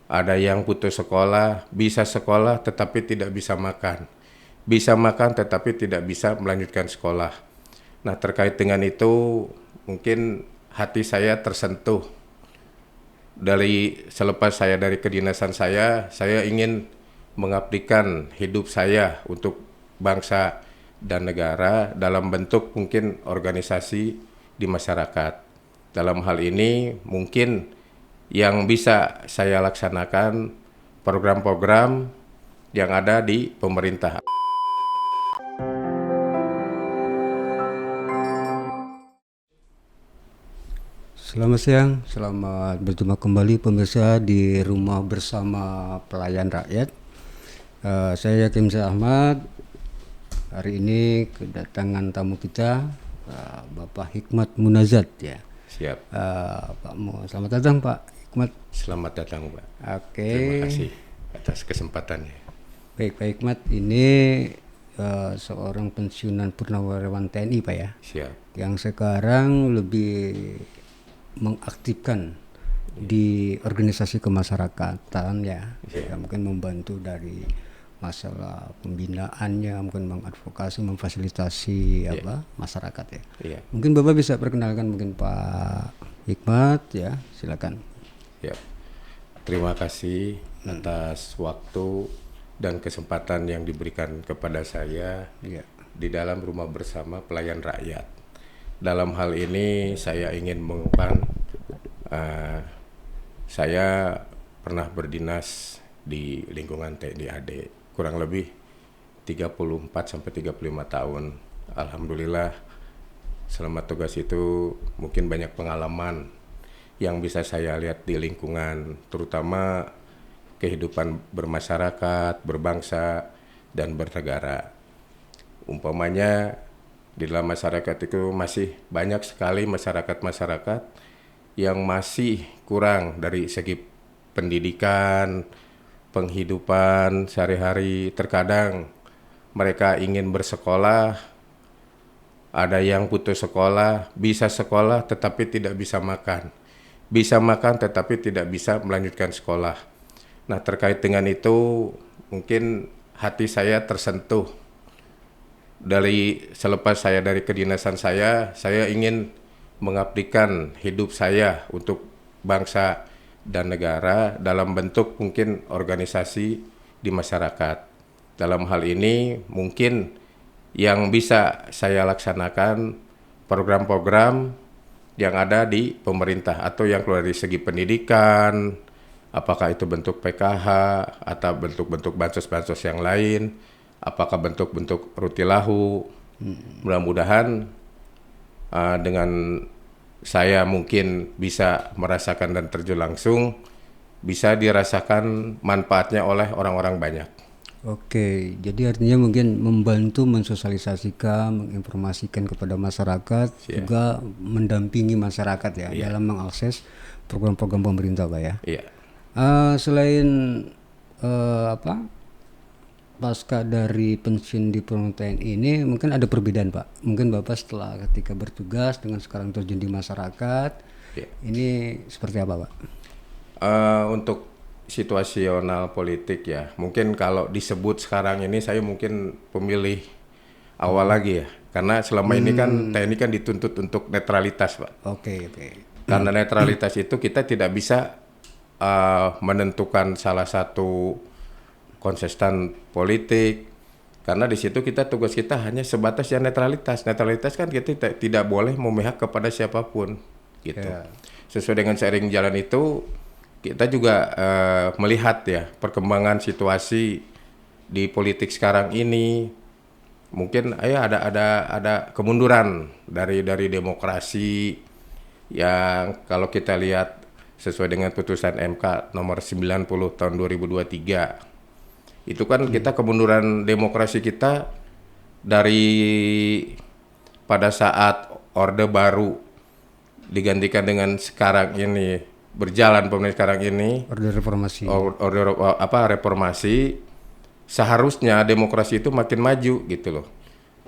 Ada yang putus sekolah, bisa sekolah tetapi tidak bisa makan. Bisa makan tetapi tidak bisa melanjutkan sekolah. Nah, terkait dengan itu mungkin hati saya tersentuh. Dari selepas saya dari kedinasan saya ingin mengabdikan hidup saya untuk bangsa dan negara dalam bentuk mungkin organisasi di masyarakat. Dalam hal ini mungkin yang bisa saya laksanakan program-program yang ada di pemerintah. Selamat siang, selamat berjumpa kembali pemirsa di Rumah Bersama Pelayan Rakyat. Saya Yakim Ahmad. Hari ini kedatangan tamu kita, Bapak Hikmat Munazat ya. Siap. Selamat datang Pak Hikmat. Selamat datang, Pak. Oke. Terima kasih atas kesempatannya. Baik Pak Hikmat, ini seorang pensiunan purnawirawan TNI Pak ya. Siap. Yang sekarang lebih mengaktifkan di organisasi kemasyarakatan ya, mungkin membantu dari masalah pembinaannya, mungkin mengadvokasi, memfasilitasi masyarakat ya. Mungkin Bapak bisa perkenalkan mungkin Pak Hikmat ya, silakan. Ya. Terima kasih atas waktu dan kesempatan yang diberikan kepada saya di dalam Rumah Bersama Pelayan Rakyat. Dalam hal ini saya ingin mengungkapkan saya pernah berdinas di lingkungan TNI AD kurang lebih 34 sampai 35 tahun. Alhamdulillah selama tugas itu mungkin banyak pengalaman yang bisa saya lihat di lingkungan, terutama kehidupan bermasyarakat, berbangsa dan bernegara. Umpamanya di dalam masyarakat itu masih banyak sekali masyarakat-masyarakat yang masih kurang dari segi pendidikan, penghidupan sehari-hari. Terkadang mereka ingin bersekolah, ada yang putus sekolah, bisa sekolah tetapi tidak bisa makan. Bisa makan tetapi tidak bisa melanjutkan sekolah. Nah, terkait dengan itu mungkin hati saya tersentuh. Dari selepas saya dari kedinasan saya ingin mengabdikan hidup saya untuk bangsa dan negara dalam bentuk mungkin organisasi di masyarakat. Dalam hal ini mungkin yang bisa saya laksanakan program-program yang ada di pemerintah atau yang keluar dari segi pendidikan, apakah itu bentuk PKH atau bentuk-bentuk bansos-bansos yang lain, apakah bentuk-bentuk rutilahu. Mudah-mudahan dengan saya mungkin bisa merasakan dan terjun langsung, bisa dirasakan manfaatnya oleh orang-orang banyak. Oke, jadi artinya mungkin membantu mensosialisasikan, menginformasikan kepada masyarakat, juga mendampingi masyarakat ya dalam mengakses program-program pemerintah Pak ya. Selain pasca dari pensiun di Purnawirawan TNI ini mungkin ada perbedaan Pak. Mungkin Bapak setelah ketika bertugas dengan sekarang terjun di masyarakat, ini seperti apa Pak? Untuk situasional politik ya, mungkin kalau disebut sekarang ini saya mungkin pemilih awal lagi ya, karena selama ini kan TNI kan dituntut untuk netralitas Pak. Oke. Karena netralitas itu kita tidak bisa menentukan salah satu konsisten politik, karena di situ tugas kita hanya sebatas ya netralitas. Netralitas kan kita tidak boleh memihak kepada siapapun gitu. Sesuai dengan seiring jalan itu kita juga melihat ya perkembangan situasi di politik sekarang ini. Mungkin ada kemunduran dari demokrasi yang kalau kita lihat sesuai dengan putusan MK nomor 90 tahun 2023. Itu kan kita kemunduran demokrasi kita dari pada saat Orde Baru digantikan dengan sekarang ini berjalan pemerintahan sekarang ini Orde Reformasi. Reformasi, seharusnya demokrasi itu makin maju gitu loh.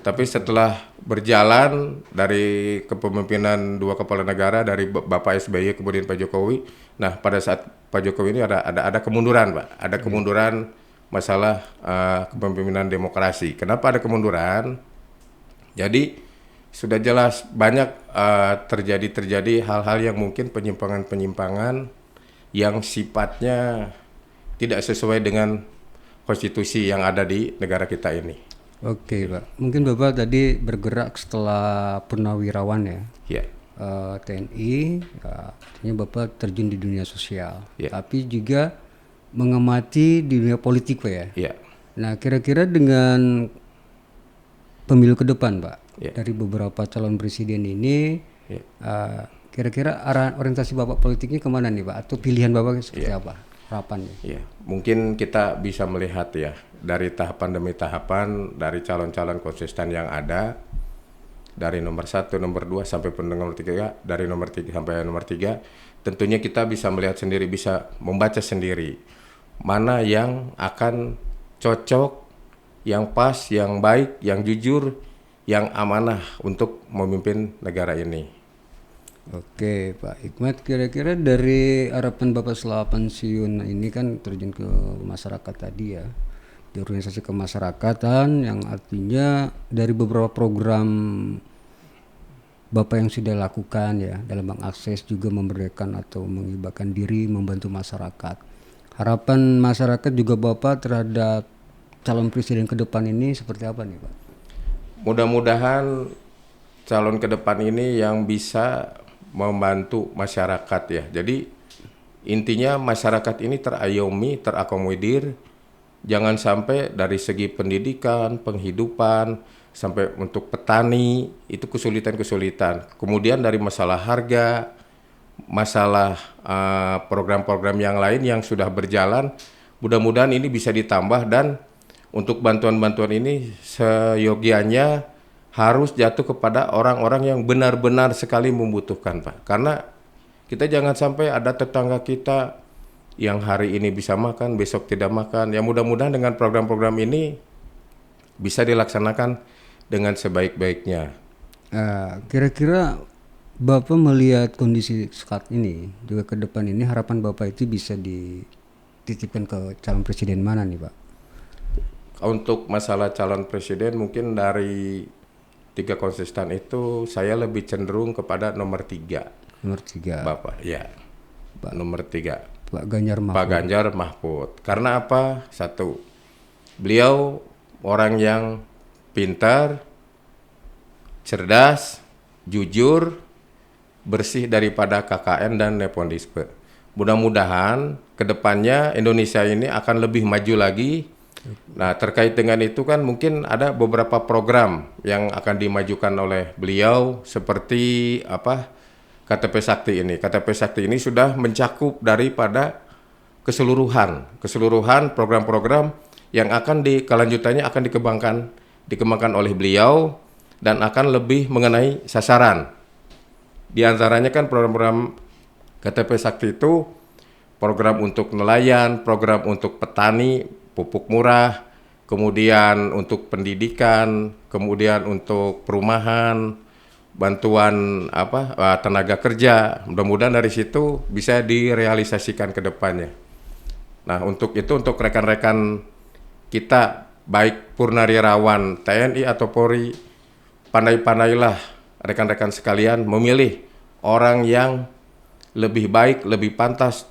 Tapi setelah berjalan dari kepemimpinan dua kepala negara, dari Bapak SBY kemudian Pak Jokowi, Nah, pada saat Pak Jokowi ini ada kemunduran, Pak. Ada kemunduran masalah kepemimpinan demokrasi. Kenapa ada kemunduran? Jadi sudah jelas banyak terjadi hal-hal yang mungkin penyimpangan-penyimpangan yang sifatnya tidak sesuai dengan konstitusi yang ada di negara kita ini. Oke, Pak. Mungkin Bapak tadi bergerak setelah purnawirawan ya. Ya. TNI, ya, artinya Bapak terjun di dunia sosial, Ya. tapi juga mengamati di dunia politik, Pak ya. Ya. Nah, kira-kira dengan pemilu ke depan, Pak, Ya. dari beberapa calon presiden ini, Ya. kira-kira arah orientasi Bapak politiknya kemana nih, Pak? Atau pilihan Bapak seperti apa? Harapannya? Ya, mungkin kita bisa melihat ya dari tahapan demi tahapan dari calon-calon konsisten yang ada dari nomor 1, nomor 2 sampai nomor 3, dari nomor 3 sampai nomor 3, tentunya kita bisa melihat sendiri, bisa membaca sendiri mana yang akan cocok, yang pas, yang baik, yang jujur, yang amanah untuk memimpin negara ini. Oke, Pak Hikmat, kira-kira dari harapan Bapak setelah pensiun ini kan terjun ke masyarakat tadi ya, di organisasi kemasyarakatan, yang artinya dari beberapa program Bapak yang sudah lakukan ya dalam mengakses juga memberdayakan atau menghibahkan diri membantu masyarakat. Harapan masyarakat juga Bapak terhadap calon presiden ke depan ini seperti apa nih, Pak? Mudah-mudahan calon ke depan ini yang bisa membantu masyarakat ya. Jadi intinya masyarakat ini terayomi, terakomodir, jangan sampai dari segi pendidikan, penghidupan, sampai untuk petani itu kesulitan-kesulitan. Kemudian dari masalah harga, masalah program-program yang lain yang sudah berjalan, mudah-mudahan ini bisa ditambah, dan untuk bantuan-bantuan ini seyogianya harus jatuh kepada orang-orang yang benar-benar sekali membutuhkan, Pak. Karena kita jangan sampai ada tetangga kita yang hari ini bisa makan, besok tidak makan. Ya mudah-mudahan dengan program-program ini bisa dilaksanakan dengan sebaik-baiknya. Kira-kira Bapak melihat kondisi saat ini juga ke depan ini, harapan Bapak itu bisa dititipkan ke calon presiden mana nih, Pak? Untuk masalah calon presiden mungkin dari 3 konsisten itu saya lebih cenderung kepada nomor 3. Nomor 3. Bapak, ya. Nomor 3. Pak Ganjar Mahfud. Pak Ganjar Mahfud. Karena apa? 1, beliau orang yang pintar, cerdas, jujur, bersih daripada KKN dan nepotisme. Mudah-mudahan kedepannya Indonesia ini akan lebih maju lagi. Nah, terkait dengan itu kan mungkin ada beberapa program yang akan dimajukan oleh beliau seperti KTP Sakti ini. KTP Sakti ini sudah mencakup daripada keseluruhan program-program yang akan kelanjutannya akan dikembangkan oleh beliau dan akan lebih mengenai sasaran. Di antaranya kan program KTP Sakti itu program untuk nelayan, program untuk petani, pupuk murah, kemudian untuk pendidikan, kemudian untuk perumahan, bantuan tenaga kerja. Mudah-mudahan dari situ bisa direalisasikan ke depannya. Nah, untuk itu untuk rekan-rekan kita baik purnawirawan TNI atau Polri, pandai-pandailah rekan-rekan sekalian memilih orang yang lebih baik, lebih pantas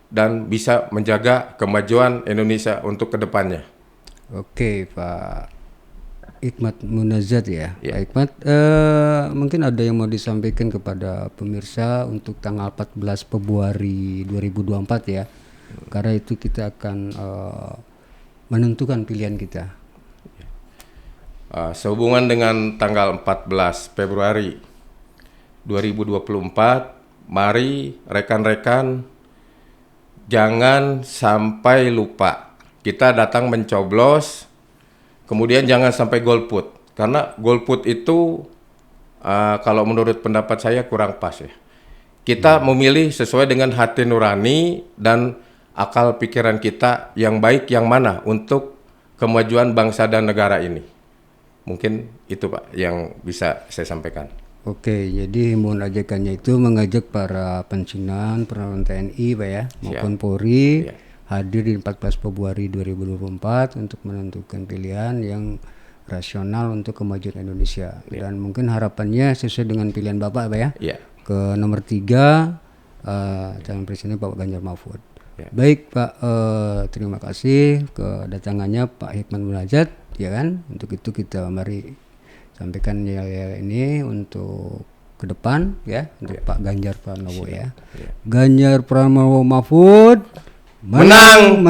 dan bisa menjaga kemajuan Indonesia untuk kedepannya. Oke, Pak Hikmat Munazat ya. Ya. Pak Hikmat, mungkin ada yang mau disampaikan kepada pemirsa untuk tanggal 14 Februari 2024 ya. Karena itu kita akan menentukan pilihan kita. Sehubungan dengan tanggal 14 Februari 2024, mari rekan-rekan jangan sampai lupa. Kita datang mencoblos, kemudian jangan sampai golput. Karena golput itu kalau menurut pendapat saya kurang pas ya. Kita memilih sesuai dengan hati nurani dan akal pikiran kita yang baik yang mana untuk kemajuan bangsa dan negara ini. Mungkin itu Pak yang bisa saya sampaikan. Oke, jadi himbauan ajakannya itu mengajak para pensiunan perwira TNI, Pak ya, maupun Polri Iya. hadir di 14 Februari 2024 untuk menentukan pilihan yang rasional untuk kemajuan Indonesia. Dan mungkin harapannya sesuai dengan pilihan Bapak, Pak ya. Iya. Ke nomor 3 calon presiden Pak Ganjar Mahfud. Ya. Baik Pak, terima kasih kedatangannya Pak Hikman Munajat, ya kan. Untuk itu kita mari sampaikan ya ini untuk ke depan ya, untuk Pak Ganjar Pranowo ya. Ganjar Pranowo Mahfud Menang.